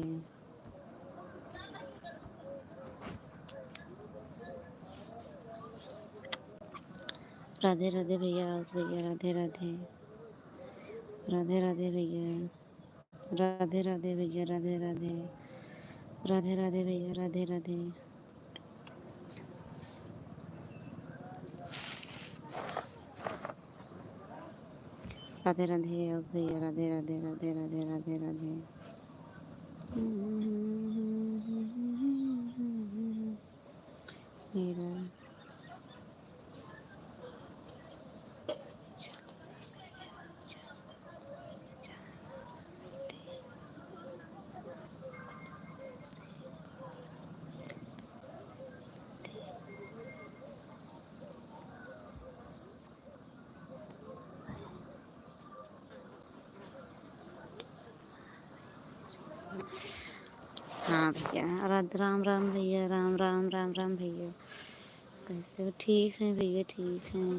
राधे राधे भैया, आउस भैया, राधे राधे। राधे राधे भैया, राधे राधे भैया, राधे राधे। राधे राधे भैया, राधे राधे। राधे राधे आउस भैया, राधे राधे, राधे राधे, राधे राधे। मेरा हाँ भैया, राम राम भैया, राम राम, राम राम भैया। कैसे हो? ठीक हैं भैया, ठीक हैं।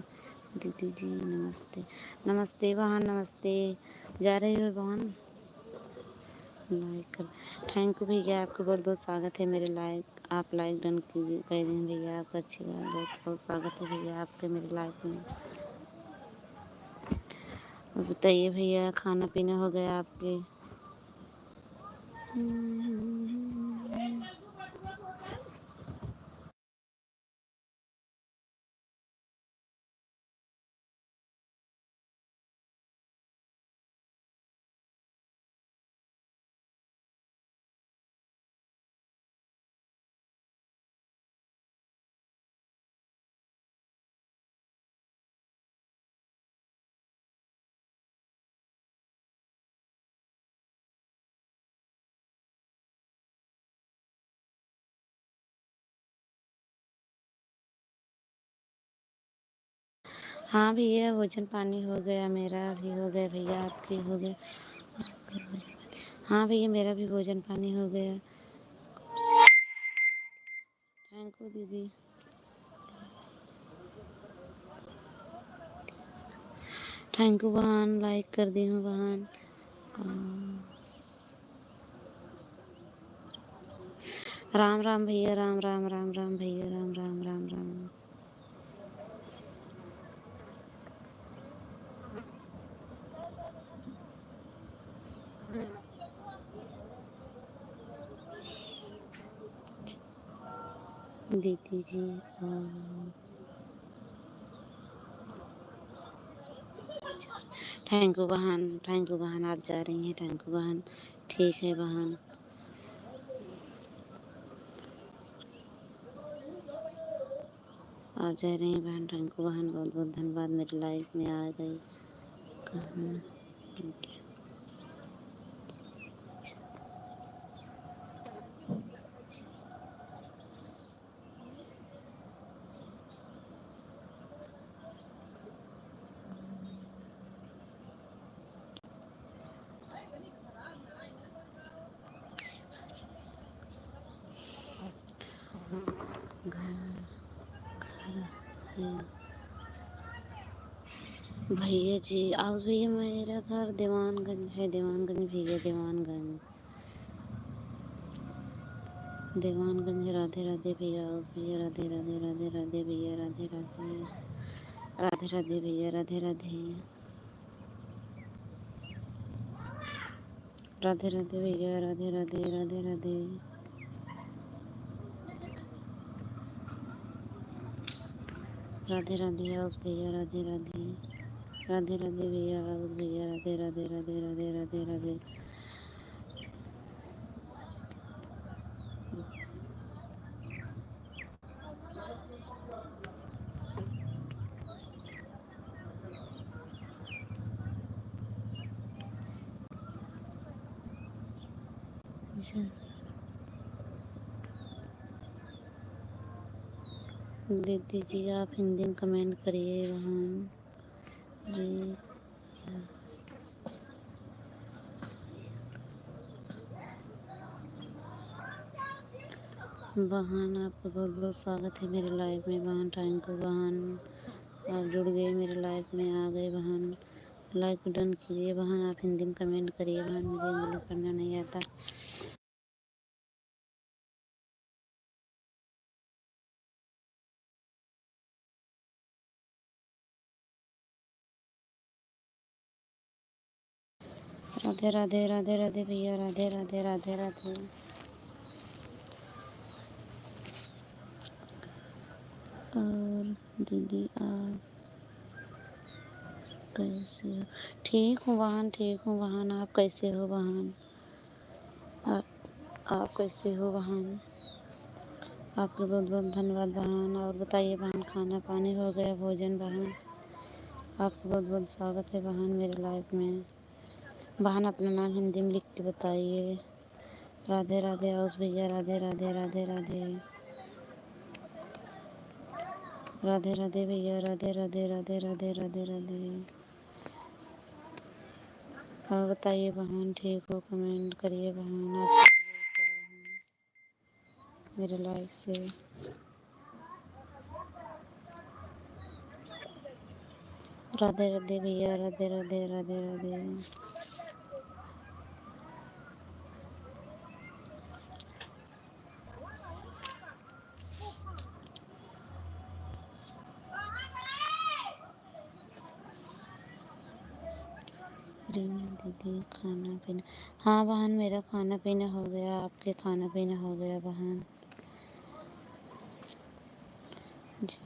दीदी जी नमस्ते। नमस्ते बहन, नमस्ते। जा रही हो बहन? लाइक कर। थैंक यू भैया, आपका बहुत बहुत स्वागत है मेरे लाइक। आप लाइक डन कीजिए, कह दें भैया, आपका अच्छी बात। बहुत बहुत स्वागत है भैया आपके मेरे लाइफ में। और बताइए भैया, खाना पीना हो गया आपके? हाँ भैया, भोजन पानी हो गया, मेरा भी हो गया भैया, आपके हो गया? हाँ भैया, मेरा भी भोजन पानी हो गया। थैंक यू दीदी। थैंक यू बहन, लाइक कर दी हूँ बहन। राम राम भैया, राम राम, राम राम भैया, राम राम, राम राम। दीदी जी थैंक यू बहन, थैंक यू बहन। आप जा रही हैं, थैंक यू बहन। ठीक है बहन। आप जा रही हैं बहन, थैंक यू बहन, बहुत बहुत धन्यवाद मेरी लाइफ में आ गई। कहाँ भैया जी? आओ भैया, मेरा घर दीवानगंज है। दीवानगंज भैया, दीवानगंज, दीवानगंज। राधे राधे भैया, आओ भैया, राधे राधे, राधे राधे भैया, राधे राधे। राधे राधे भैया, राधे राधे। राधे राधे भैया, राधे राधे, राधे राधे। राधे राधे आओ भैया, राधे राधे। राधे राधे भैया, आओ भैया, राधे राधे, राधे राधे, राधे जी, दीदी जी आप हिंदी में कमेंट करिए बहन। रे बहन आपका बहुत बहुत स्वागत है मेरे लाइफ में बहन। थैंक यू बहन, आप जुड़ गए मेरे लाइफ में, आ गए बहन। लाइक को डन कीजिए बहन, आप हिंदी में कमेंट करिए बहन, मुझे इंग्लिश पढ़ना नहीं आता। राधे राधे राधे राधे भैया, राधे राधे राधे राधे। और दीदी आप कैसे हो? ठीक हूँ बहन, ठीक हूँ बहन, आप कैसे हो बहन? आप कैसे हो बहन? आपके बहुत बहुत धन्यवाद बहन। और बताइए बहन, खाना पानी हो गया, भोजन बहन? आपका बहुत बहुत स्वागत है बहन मेरे लाइफ में। बहन अपना नाम हिंदी में लिख के बताइए। राधे राधे आउस भैया, राधे राधे राधे राधे राधे राधे भैया, राधे राधे राधे राधे राधे राधे। और बताइए बहन, ठीक हो? कमेंट करिए बहन, आप मेरे लाइफ से। राधे राधे भैया, राधे राधे राधे राधे। रीना दीदी खाना पीना, हाँ बहन मेरा खाना पीना हो गया। आपके खाना पीना हो गया बहन? जी,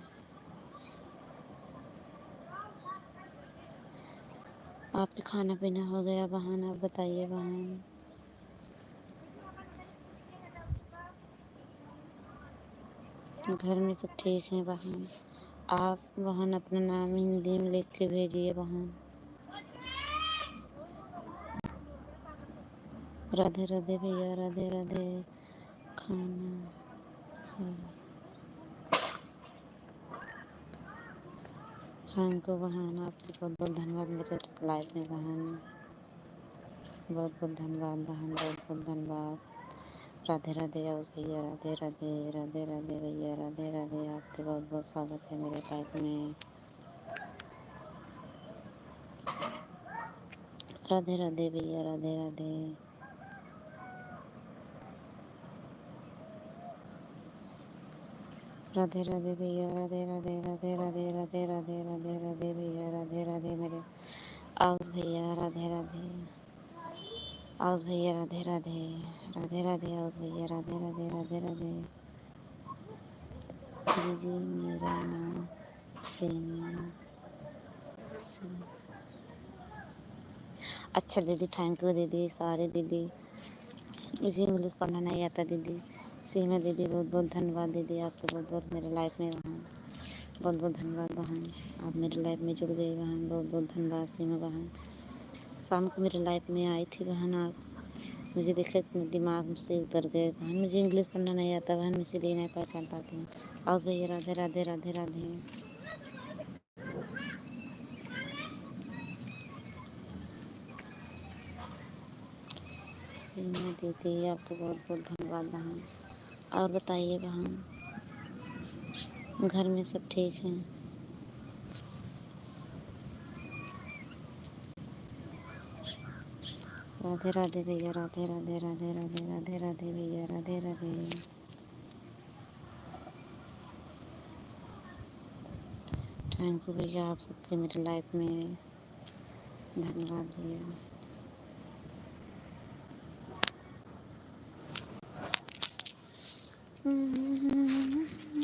आपके खाना पीना हो गया बहन? आप बताइए बहन। घर में सब ठीक हैं बहन? आप बहन अपना नाम हिंदी में लिख के भेजिए बहन। राधे राधे भैया, राधे राधे। खाना खा हमको बहन, आपको बहुत बहुत धन्यवाद मेरे लाइफ में बहन। बहुत बहुत धन्यवाद बहन, बहुत बहुत धन्यवाद। राधे राधे आउस भैया, राधे राधे राधे राधे भैया, राधे राधे। आपके बहुत बहुत स्वागत है मेरे लाइफ में। राधे राधे भैया, राधे राधे। राधे राधे भैया, राधे राधे राधे राधे राधे राधे राधे राधे भैया, राधे राधे मेरे आउस भैया, राधे राधे आउस भैया, राधे राधे राधे राधे आउस भैया, राधे राधे राधे राधे। दीदी मेरा नाम सीमा से। अच्छा दीदी, थैंक यू दीदी। सारे दीदी, मुझे इंग्लिश पढ़ना नहीं आता दीदी। सीमा दीदी बहुत बहुत धन्यवाद दीदी, आपके बहुत बहुत मेरे लाइफ में बहन। बहुत बहुत धन्यवाद बहन, आप मेरे लाइफ में जुड़ गई बहन। बहुत बहुत धन्यवाद सीमा बहन। शाम को मेरे लाइफ में आई थी बहन आप, मुझे देखे दिमाग से उतर गए बहन। मुझे इंग्लिश पढ़ना नहीं आता बहन, मैं इसीलिए नहीं पहचान पाती हूँ। और भैया, राधे राधे राधे राधे। सीमा दीदी आपको बहुत बहुत धन्यवाद बहन। और बताइए बहन, घर में सब ठीक हैं? राधे राधे भैया, राधे राधे राधे राधे राधे राधे भैया, राधे राधे। थैंक यू भैया, आप सबके मेरे लाइफ में। धन्यवाद भैया।